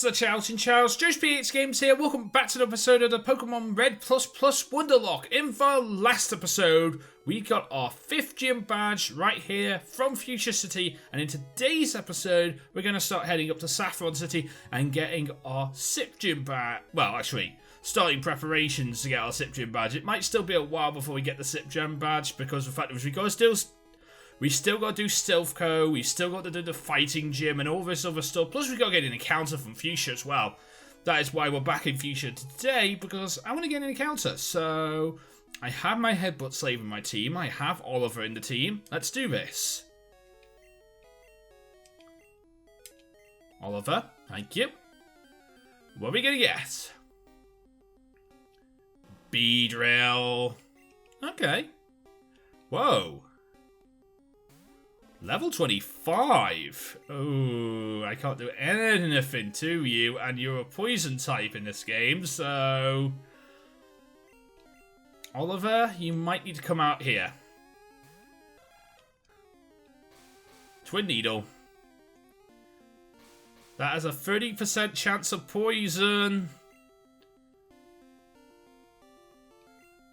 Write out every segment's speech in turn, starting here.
What's the chow, Chinchows? JoesphGames here. Welcome back to the episode of the Pokémon Red plus Wonderlocke. In the last episode, we got our 5th gym badge right here from Fuchsia City. And in today's episode, we're going to start heading up to Saffron City and getting our 6th gym badge. Well, actually, starting preparations to get our 6th gym badge. It might still be a while before we get the 6th gym badge because of the fact that we still got to do Stealth Co, we still got to do the Fighting Gym and all this other stuff. Plus we got to get an encounter from Fuchsia as well. That is why we're back in Fuchsia today, because I want to get an encounter. So, I have my Headbutt Slave in my team. I have Oliver in the team. Let's do this. Oliver, thank you. What are we going to get? Beedrill. Okay. Whoa. Level 25. Oh, I can't do anything to you, and you're a poison type in this game, so... Oliver, you might need to come out here. Twin Needle. That has a 30% chance of poison.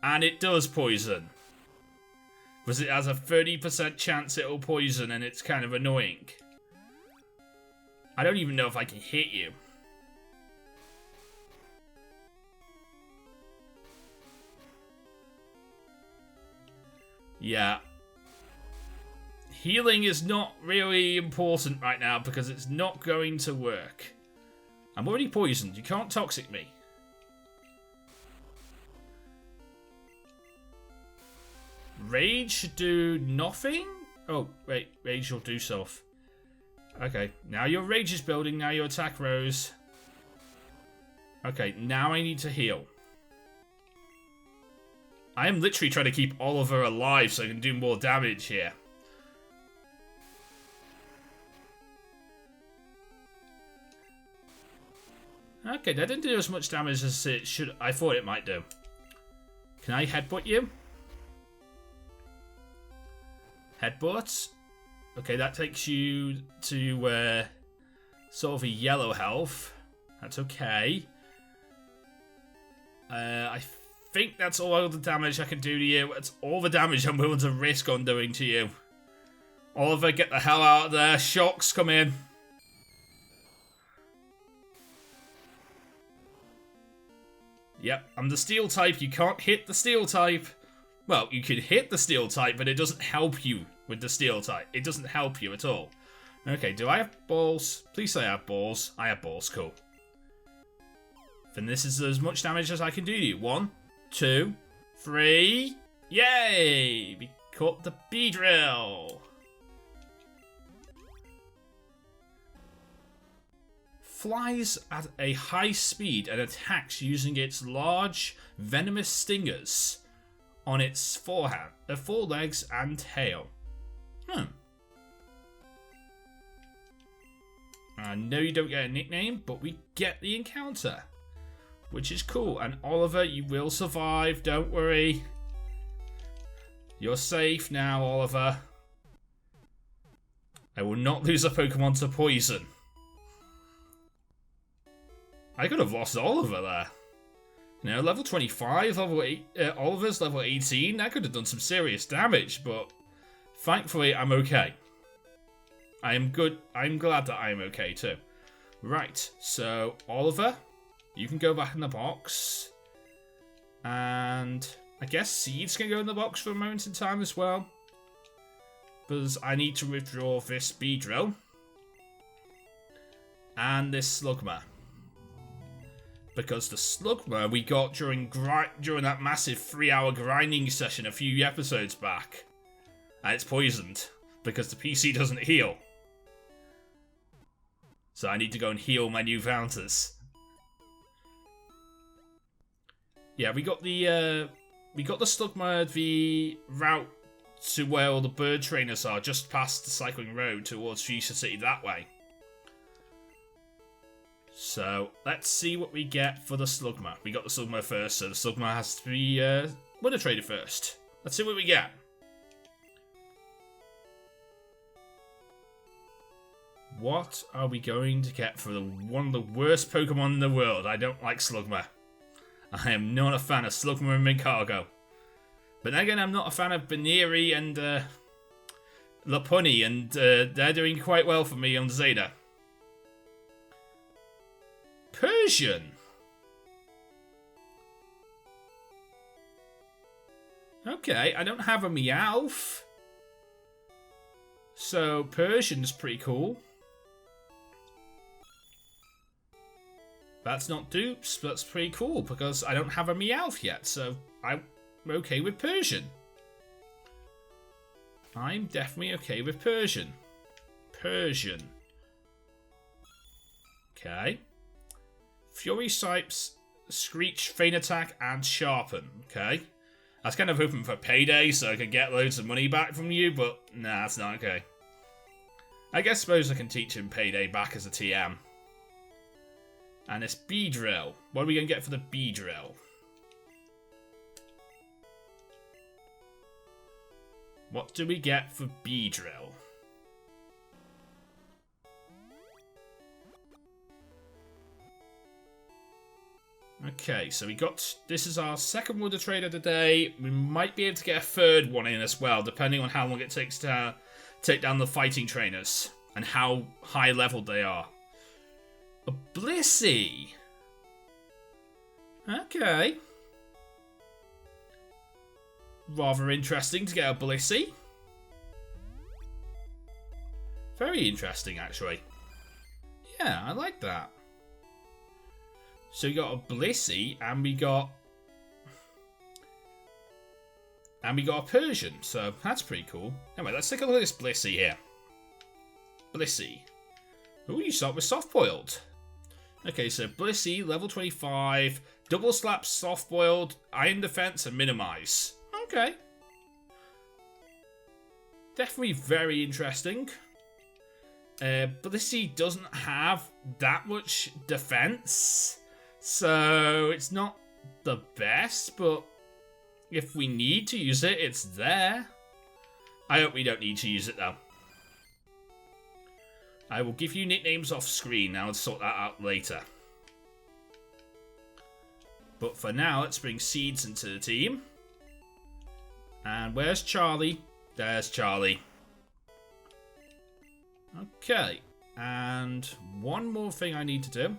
And it does poison. Because it has a 30% chance it'll poison, and it's kind of annoying. I don't even know if I can hit you. Yeah. Healing is not really important right now because it's not going to work. I'm already poisoned. You can't toxic me. Rage should do nothing? Oh, wait. Rage will do stuff. Okay. Now your rage is building. Now your attack rose. Okay. Now I need to heal. I am literally trying to keep Oliver alive so I can do more damage here. Okay. That didn't do as much damage as it should. I thought it might do. Can I headbutt you? Headbutt. Okay, that takes you to sort of a yellow health. That's okay. I think that's all the damage I can do to you. That's all the damage I'm willing to risk on doing to you. Oliver, get the hell out of there. Shocks, come in. Yep, I'm the steel type. You can't hit the steel type. Well, you can hit the steel type, but it doesn't help you with the steel type. It doesn't help you at all. Okay, do I have balls? Please say I have balls. I have balls, cool. Then this is as much damage as I can do to you. 1, 2, 3. Yay! We caught the Beedrill. Flies at a high speed and attacks using its large, venomous stingers on its forelegs and tail. I know you don't get a nickname, but we get the encounter, which is cool. And Oliver, you will survive, don't worry. You're safe now, Oliver. I will not lose a Pokemon to poison. I could have lost Oliver there. You know, level 25, level 8, Oliver's level 18, that could have done some serious damage, but thankfully I'm okay. I am good. I'm glad that I am okay too. Right, so Oliver, you can go back in the box. And I guess Seeds can go in the box for a moment in time as well. Because I need to withdraw this Beedrill. And this Slugma. Because the Slugma we got during that massive 3-hour grinding session a few episodes back. And it's poisoned. Because the PC doesn't heal. So I need to go and heal my new Counters. Yeah, we got the Slugma, the route to where all the bird trainers are, just past the cycling road towards Fuchsia City that way. So, let's see what we get for the Slugma. We got the Slugma first, so the Slugma has to be Winter Trader first. Let's see what we get. What are we going to get for one of the worst Pokemon in the world? I don't like Slugma. I am not a fan of Slugma and Mincargo. But then again, I'm not a fan of Baneri and Lopunny, and they're doing quite well for me on Zeta. Persian. Okay, I don't have a Meowth. So, Persian's pretty cool. That's not dupes, but that's pretty cool because I don't have a Meowth yet, so I'm okay with Persian. I'm definitely okay with Persian. Persian. Okay. Fury Sipes, Screech, Feint Attack, and Sharpen. Okay. I was kind of hoping for payday so I could get loads of money back from you, but nah, that's not okay. I suppose I can teach him payday back as a TM. And it's Beedrill. What are we going to get for the Beedrill? What do we get for Beedrill? Okay, so we got... This is our second Wonder Trader today. We might be able to get a third one in as well, depending on how long it takes to take down the fighting trainers. And how high leveled they are. A Blissey. Okay. Rather interesting to get a Blissey. Very interesting, actually. Yeah, I like that. So we got a Blissey, and we got a Persian, so that's pretty cool. Anyway, let's take a look at this Blissey here. Blissey. Ooh, you start with soft-boiled. Okay, so Blissey, level 25, double slap, soft-boiled, iron defense, and minimize. Okay. Definitely very interesting. Blissey doesn't have that much defense, so it's not the best, but if we need to use it, it's there. I hope we don't need to use it, though. I will give you nicknames off screen. I'll sort that out later. But for now, let's bring Seeds into the team. And where's Charlie? There's Charlie. Okay. And one more thing I need to do.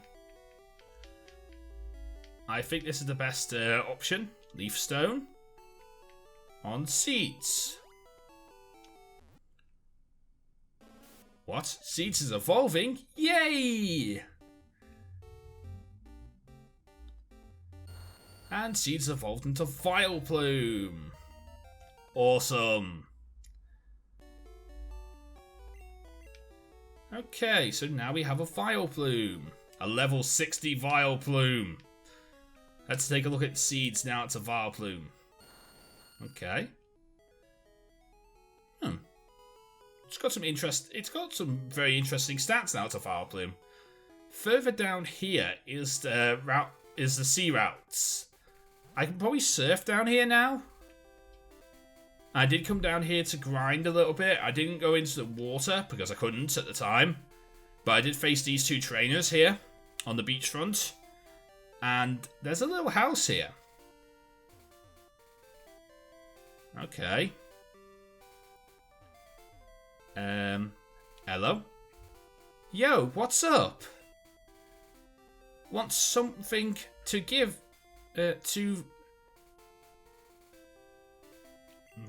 I think this is the best option. Leaf Stone. On Seeds. What? Seeds is evolving? Yay! And Seeds evolved into Vileplume. Awesome. Okay, so now we have a Vileplume. A level 60 Vileplume. Let's take a look at Seeds now. It's a Vileplume. Okay. It's got some interest. It's got some very interesting stats now. It's a Vileplume. Further down here is the route. Is the sea routes. I can probably surf down here now. I did come down here to grind a little bit. I didn't go into the water because I couldn't at the time, but I did face these two trainers here on the beachfront, and there's a little house here. Okay. Hello? Yo, what's up? Want something to give, to...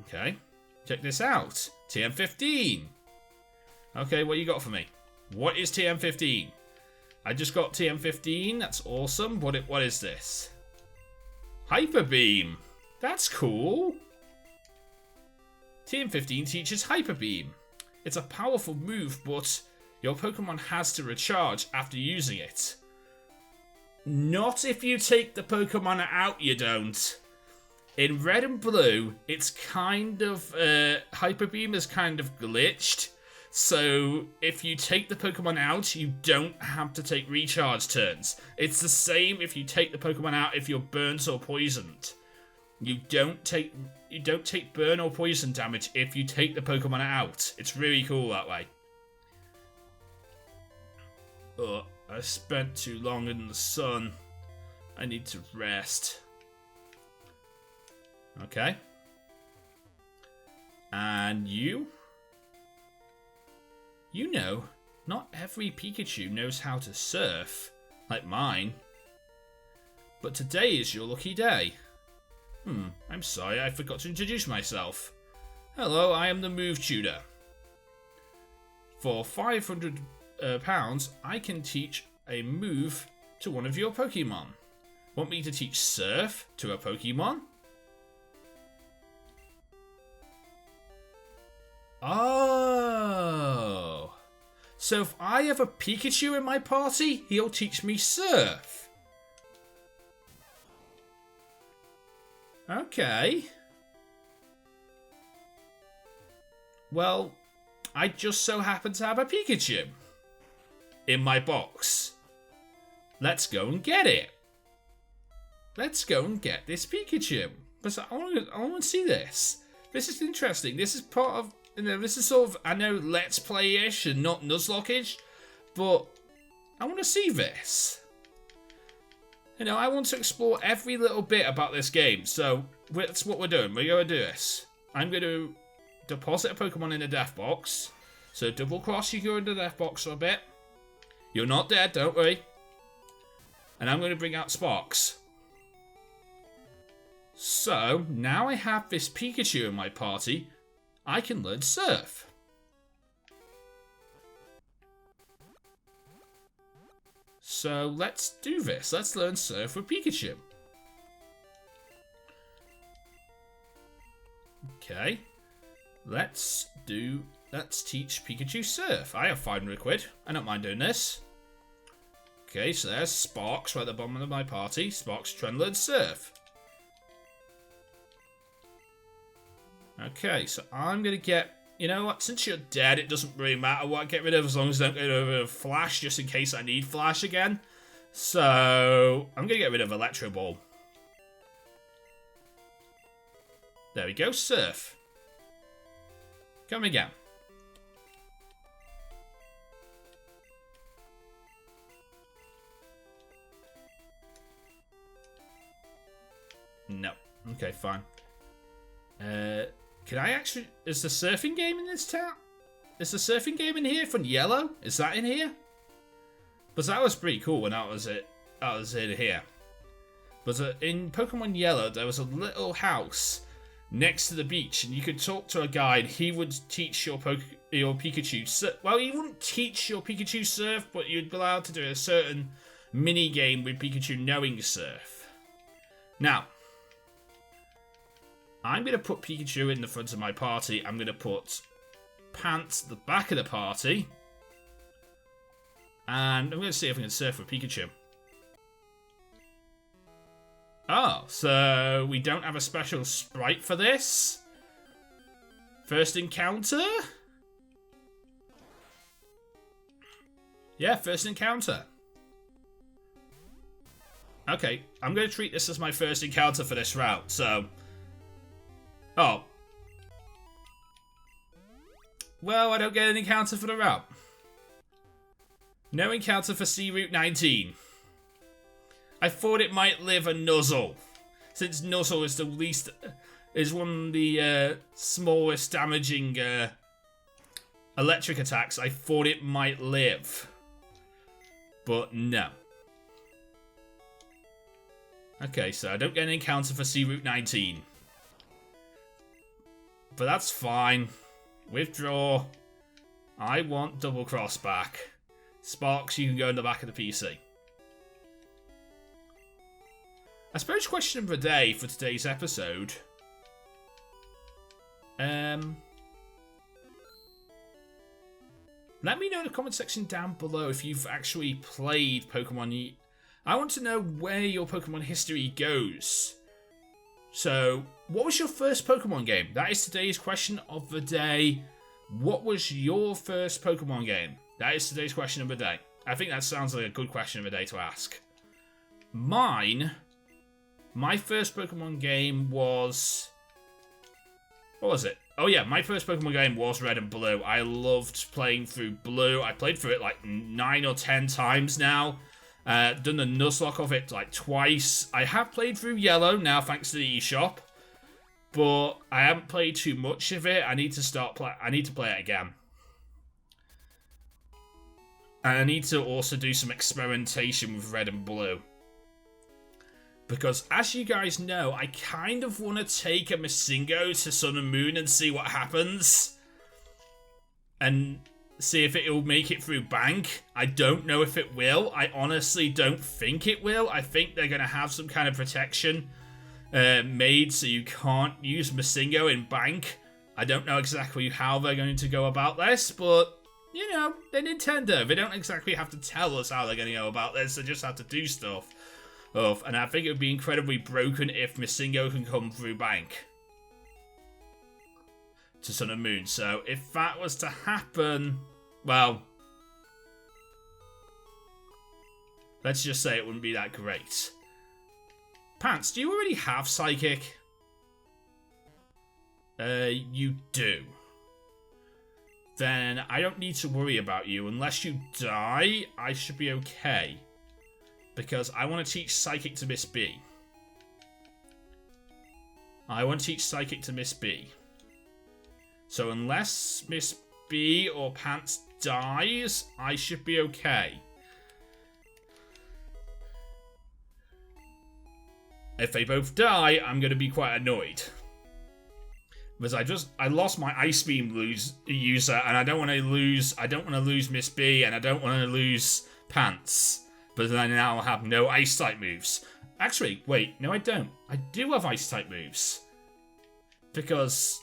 Okay. Check this out. TM15. Okay, what you got for me? What is TM15? I just got TM15. That's awesome. What is this? Hyper Beam. That's cool. TM15 teaches Hyper Beam. It's a powerful move, but your Pokemon has to recharge after using it. Not if you take the Pokemon out, you don't. In Red and Blue, it's kind of... Hyper Beam is kind of glitched. So, if you take the Pokemon out, you don't have to take recharge turns. It's the same if you take the Pokemon out if you're burnt or poisoned. You don't take burn or poison damage if you take the Pokemon out. It's really cool that way. Oh, I spent too long in the sun. I need to rest. Okay. And you? You know, not every Pikachu knows how to surf, like mine. But today is your lucky day. I'm sorry, I forgot to introduce myself. Hello, I am the Move Tutor. For £500, I can teach a move to one of your Pokemon. Want me to teach Surf to a Pokemon? Oh. So if I have a Pikachu in my party, he'll teach me Surf. Okay. Well, I just so happen to have a Pikachu in my box. Let's go and get it. Let's go and get this Pikachu. But I want to see this. This is interesting. This is part of, this is sort of, I know, Let's Play-ish and not Nuzlocke-ish, but I want to see this. I want to explore every little bit about this game. So that's what we're doing. We're going to do this. I'm going to deposit a Pokemon in a death box. So double cross, you go in the death box for a bit. You're not dead, don't worry. And I'm going to bring out Sparks. So now I have this Pikachu in my party, I can learn Surf. So let's do this. Let's learn Surf with Pikachu. Okay. Let's teach Pikachu Surf. I have 500 quid. I don't mind doing this. Okay, so there's Sparks right at the bottom of my party. Sparks trying to learn Surf. Okay, so I'm going to get... You know what? Since you're dead, it doesn't really matter what I get rid of as long as I don't get rid of Flash, just in case I need Flash again. So I'm going to get rid of Electro Ball. There we go, Surf. Come again. No. Okay, fine. Can I actually... Is the surfing game in this town? Is the surfing game in here from Yellow? Is that in here? But that was pretty cool when that was in here. But in Pokemon Yellow, there was a little house next to the beach, and you could talk to a guy, and he would teach your Pikachu... Well, he wouldn't teach your Pikachu Surf, but you'd be allowed to do a certain mini-game with Pikachu knowing Surf. Now... I'm going to put Pikachu in the front of my party. I'm going to put Pants at the back of the party. And I'm going to see if I can surf with Pikachu. Oh, so we don't have a special sprite for this? First encounter? Yeah, first encounter. Okay, I'm going to treat this as my first encounter for this route, so... Oh. Well, I don't get an encounter for the route. No encounter for Sea Route 19. I thought it might live a Nuzzle. Since Nuzzle is one of the smallest damaging electric attacks, I thought it might live. But no. Okay, so I don't get an encounter for Sea Route 19. But that's fine. Withdraw. I want Double Cross back. Sparks, you can go in the back of the PC. I suppose question of the day for today's episode. Let me know in the comment section down below if you've actually played Pokemon. I want to know where your Pokemon history goes. So, what was your first Pokemon game? That is today's question of the day. What was your first Pokemon game? That is today's question of the day. I think that sounds like a good question of the day to ask. My first Pokemon game was... What was it? Oh yeah, my first Pokemon game was Red and Blue. I loved playing through Blue. I played through it like 9 or 10 times now. Done the Nuzlocke of it like twice. I have played through Yellow now thanks to the eShop. But I haven't played too much of it. I need to play it again. And I need to also do some experimentation with Red and Blue. Because, as you guys know, I kind of want to take a Masingo to Sun and Moon and see what happens. And see if it will make it through Bank. I don't know if it will. I honestly don't think it will. I think they're going to have some kind of protection made so you can't use Masingo in Bank. I don't know exactly how they're going to go about this, but, you know, they're Nintendo. They don't exactly have to tell us how they're going to go about this. They just have to do stuff. And I think it would be incredibly broken if Masingo can come through Bank to Sun and Moon. So if that was to happen, well, let's just say it wouldn't be that great. Pants, do you already have Psychic? You do. Then I don't need to worry about you. Unless you die, I should be okay. Because I want to teach Psychic to Miss B. I want to teach Psychic to Miss B. So unless Miss B or Pants dies, I should be okay. If they both die, I'm going to be quite annoyed. Because I lost my Ice Beam user, and I don't want to lose Miss B, and I don't want to lose Pants. But then I now have no Ice-type moves. Actually, wait, no I don't. I do have Ice-type moves. Because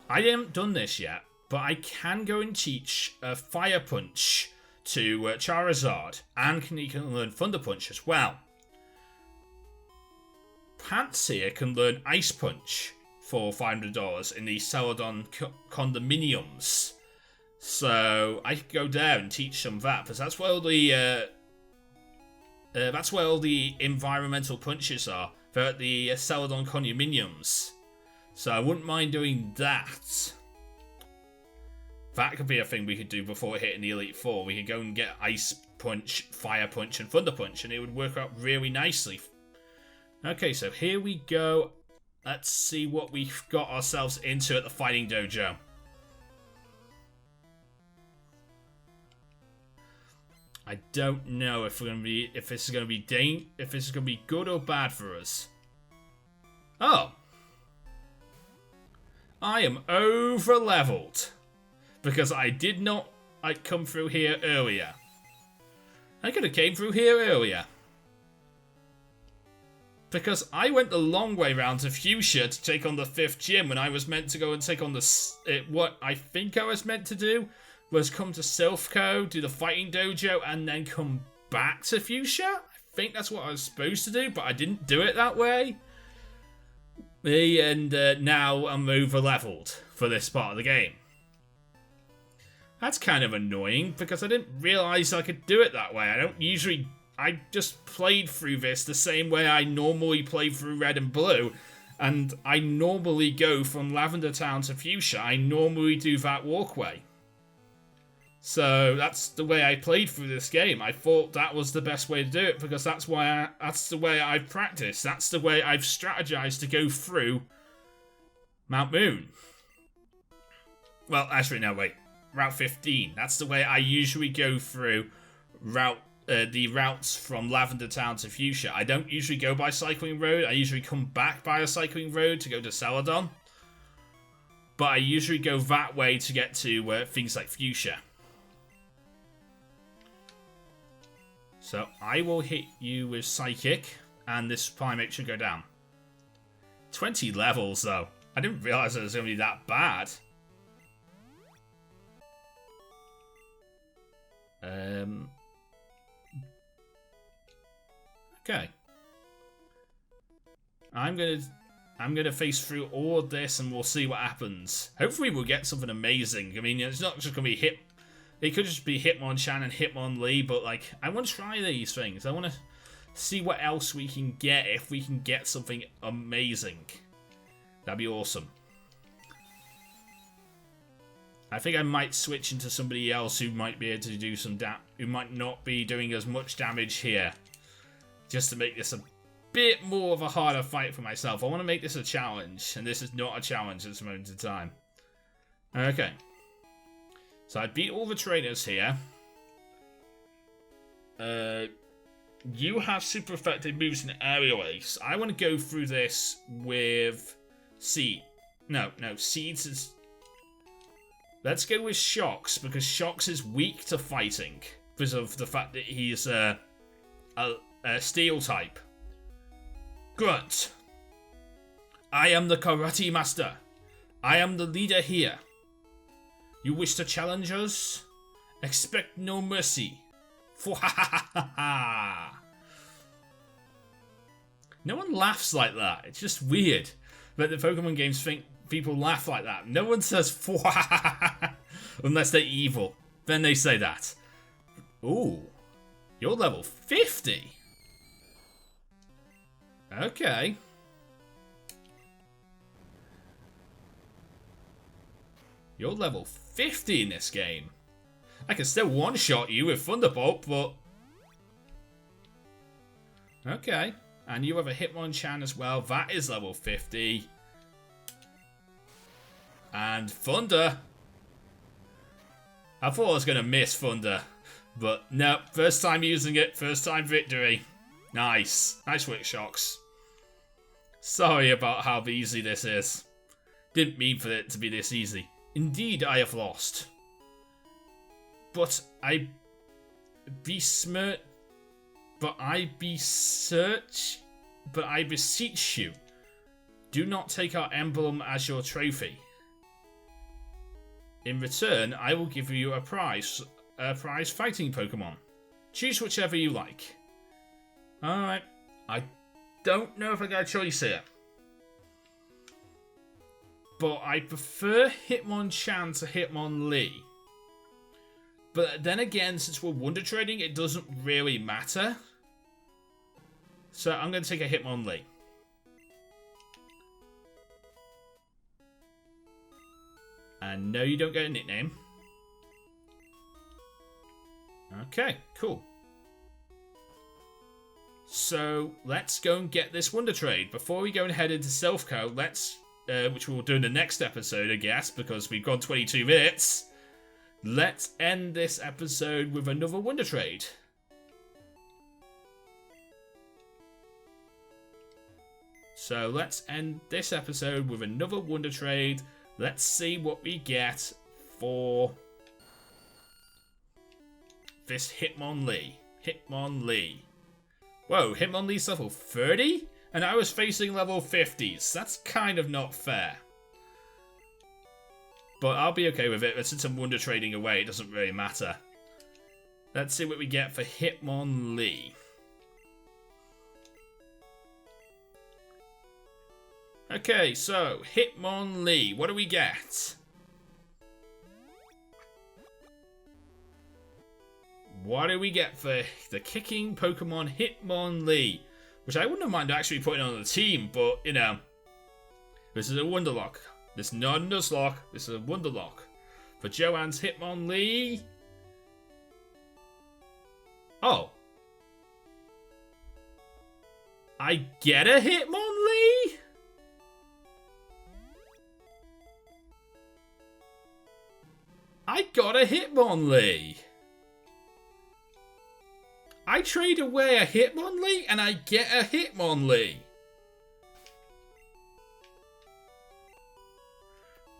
I haven't done this yet, but I can go and teach Fire Punch to Charizard, and he can learn Thunder Punch as well. Pants here can learn Ice Punch for $500 in the Celadon condominiums. So I could go there and teach them that, because that's where all the environmental punches are. They're at the Celadon condominiums. So I wouldn't mind doing that. That could be a thing we could do before hitting the Elite Four. We could go and get Ice Punch, Fire Punch, and Thunder Punch, and it would work out really nicely. Okay, so here we go. Let's see what we've got ourselves into at the Fighting Dojo. I don't know if this is gonna be good or bad for us. Oh, I am over leveled because I did not come through here earlier. I could have came through here earlier because I went the long way round to Fuchsia to take on the 5th gym when I was meant to go and take on what I think I was meant to do. Was come to Silphco, do the Fighting Dojo, and then come back to Fuchsia? I think that's what I was supposed to do, but I didn't do it that way. And now I'm over-leveled for this part of the game. That's kind of annoying, because I didn't realise I could do it that way. I just played through this the same way I normally play through Red and Blue, and I normally go from Lavender Town to Fuchsia. I normally do that walkway. So that's the way I played through this game. I thought that was the best way to do it because that's the way I've practiced. That's the way I've strategized to go through Mount Moon. Well, actually, no, wait. Route 15. That's the way I usually go through the routes from Lavender Town to Fuchsia. I don't usually go by Cycling Road. I usually come back by a Cycling Road to go to Celadon. But I usually go that way to get to things like Fuchsia. So I will hit you with Psychic, and this Primate should go down. 20 levels, though. I didn't realise it was going to be that bad. Okay. I'm gonna face through all of this, and we'll see what happens. Hopefully, we'll get something amazing. I mean, it's not just gonna be It could just be Hitmonchan and Hitmonlee, but like, I want to try these things. I want to see what else we can get if we can get something amazing. That'd be awesome. I think I might switch into somebody else who might be able to do some who might not be doing as much damage here. Just to make this a bit more of a harder fight for myself. I want to make this a challenge, and this is not a challenge at this moment in time. Okay. So I beat all the trainers here. You have super effective moves in aerial ace. I want to go through this with Seed. No, Seeds is... Let's go with Shocks, because Shocks is weak to fighting. Because of the fact that he's a steel type. Grunt. I am the karate master. I am the leader here. You wish to challenge us? Expect no mercy. No one laughs like that. It's just weird. But the Pokemon games think people laugh like that. No one says unless they're evil. Then they say that. Ooh. You're level 50. Okay. You're level 50 in this game. I can still one-shot you with Thunderbolt, but... Okay. And you have a Hitmonchan as well. That is level 50. And Thunder. I thought I was going to miss Thunder. But no, first time using it. First time victory. Nice. Nice work, Shocks. Sorry about how easy this is. Didn't mean for it to be this easy. Indeed, I have lost. But I beseech you, do not take our emblem as your trophy. In return, I will give you a prize fighting Pokemon. Choose whichever you like. Alright, I don't know if I got a choice here. But I prefer Hitmonchan to Hitmonlee. But then again, since we're Wonder Trading, it doesn't really matter. So I'm going to take a Hitmonlee. And no, you don't get a nickname. Okay, cool. So let's go and get this Wonder Trade. Before we go and head into Self-Co, let's... which we'll do in the next episode, I guess, because we've gone 22 minutes. Let's end this episode with another Wonder Trade. So let's end this episode with another Wonder Trade. Let's see what we get for this Hitmonlee. Hitmonlee. Whoa, Hitmonlee's level 30? And I was facing level 50s. That's kind of not fair. But I'll be okay with it. Since I'm Wonder Trading away, it doesn't really matter. Let's see what we get for Hitmonlee. Okay, so Hitmonlee. What do we get? What do we get for the kicking Pokemon Hitmonlee? Which I wouldn't have minded actually putting on the team, but, you know. This is a Wonderlocke. This is not a Nuzlocke. This is a Wonderlocke. For Joanne's Hitmonlee. Oh. I get a Hitmonlee? I got a Hitmonlee. I trade away a Hitmonlee and I get a Hitmonlee.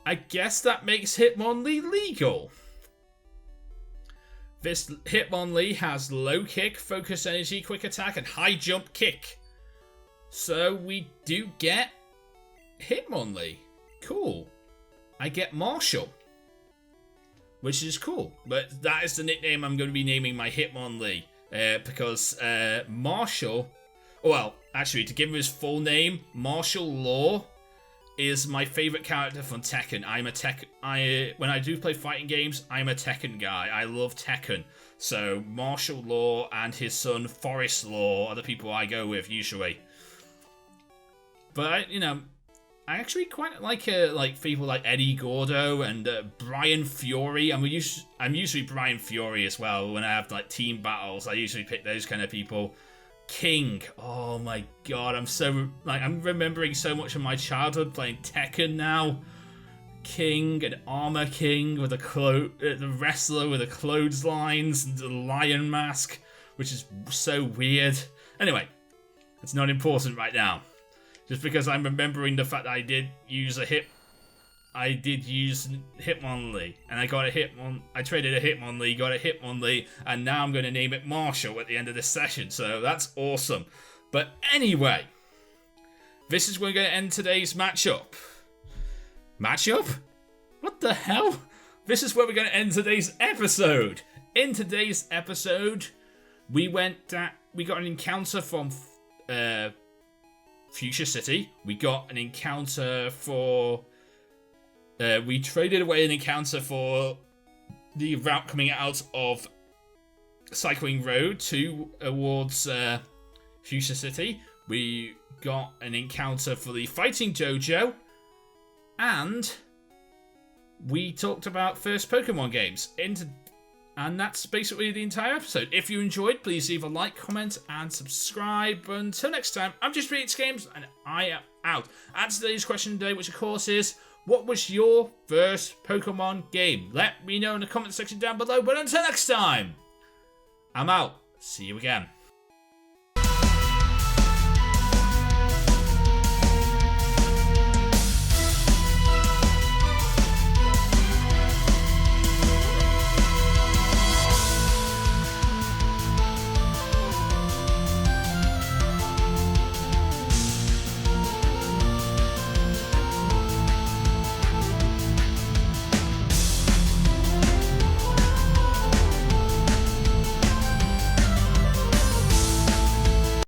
I guess that makes Hitmonlee legal. This Hitmonlee has low kick, focus energy, quick attack, and high jump kick. So we do get Hitmonlee. Cool. I get Marshall. Which is cool. But that is the nickname I'm going to be naming my Hitmonlee. Because Marshall... Well, actually, to give him his full name, Marshall Law is my favourite character from Tekken. When I do play fighting games, I'm a Tekken guy. I love Tekken. So Marshall Law and his son Forest Law are the people I go with usually. But, I actually quite like people like Eddie Gordo and Brian Fury. I'm usually Brian Fury as well when I have like team battles. I usually pick those kind of people. King. Oh my god, I'm remembering so much of my childhood playing Tekken now. King and Armor King with the wrestler with the clotheslines and the lion mask, which is so weird. Anyway, it's not important right now. Just because I'm remembering the fact that I did use Hitmonlee, and I got a Hitmon. I traded a Hitmonlee, got a Hitmonlee, and now I'm going to name it Marshall at the end of this session. So that's awesome. But anyway, this is where we're going to end today's matchup. Matchup? What the hell? This is where we're going to end today's episode. In today's episode, we got an encounter from Fuchsia City. We got an encounter for... we traded away an encounter for the route coming out of Cycling Road towards Fuchsia City. We got an encounter for the Fighting Dojo. And we talked about first Pokemon games. And that's basically the entire episode. If you enjoyed, please leave a like, comment, and subscribe. Until next time, I'm JoesphGames, and I am out. And today's question today, which of course is, what was your first Pokemon game? Let me know in the comment section down below. But until next time, I'm out. See you again.